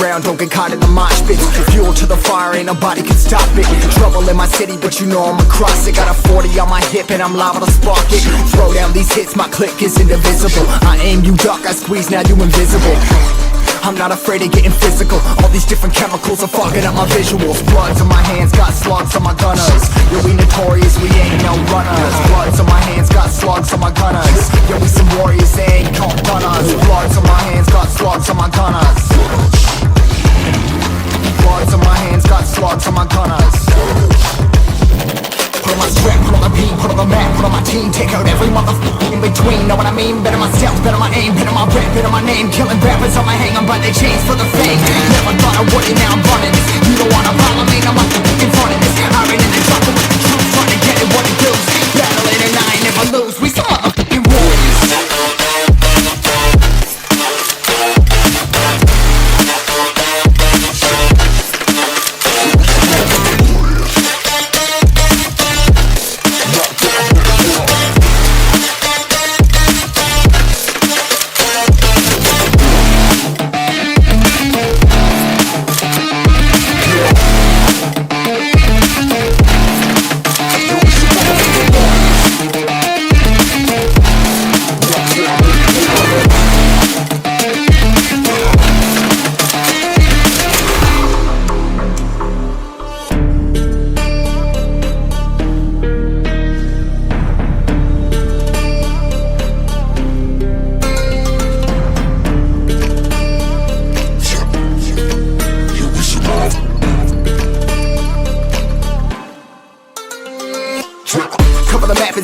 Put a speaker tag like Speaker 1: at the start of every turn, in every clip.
Speaker 1: underground, don't get caught in the mosh pit. Fuel to the fire, ain't nobody can stop it. Trouble in my city, but you know I'm across it. Got a 40 on my hip and I'm liable to spark it. Throw down these hits, my click is indivisible. I aim, you duck, I squeeze, now you invisible. I'm not afraid of getting physical. All these different chemicals are fogging up my visuals. Bloods on my hands, got slugs on my gunners. Yo, we notorious, we ain't no runners. Bloods on my hands, got slugs on my gunners. Yo, we some warriors, they ain't called runners. Bloods on my hands, got slugs on my gunners. Bloods on my hands, got slugs on my gunners. Put on my strap, put on the beat, put on the map, put on my team. Take out every motherfucker in between, know what I mean? Better myself, better my aim, better my rap, better my name. Killing rappers on my hang, I'm by they chains for the fame. Never thought I would it, now I'm running this. You don't wanna follow me, now I'm in front of this. I ran in the jungle with the truth, trying to get it what it does. Battling and I ain't never lose, we some motherfucking warriors.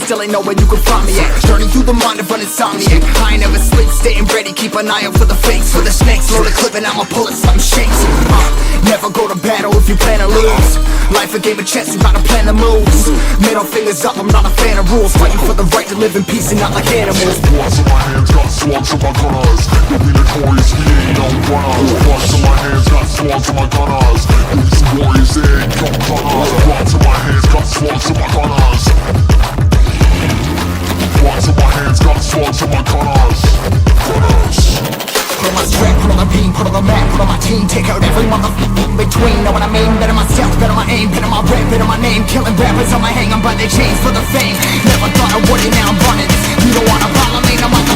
Speaker 1: Still ain't know where you can find me at. Journey through the mind of an insomniac. I ain't never sleep, staying ready, keep an eye out for the fakes. For the snakes, load a clip and I'ma pull it, something shakes. Never go to battle if you plan to lose. Life a game of chess, you gotta plan the moves. Middle fingers up, I'm not a fan of rules. Fighting for the right to live in peace and not like animals.
Speaker 2: Bloods on my hands, got slugs on my gunners. You'll be notorious, we ain't no runners. Bloods on my hands, got slugs on my gunners. You'll be some warriors, they ain't no runners. Bloods on my hands, got slugs on my gunners. Bloods on my hands, got slugs on my gunners.
Speaker 1: Put on my strap, put on the beam, put on the map, put on my team. Take out every motherfucker in between, know what I mean? Better myself, better my aim, better my rap, better my name. Killing rappers on my hang, I'm by their chains for the fame. Never thought I would it, now I'm running this. You don't wanna follow me, now I'm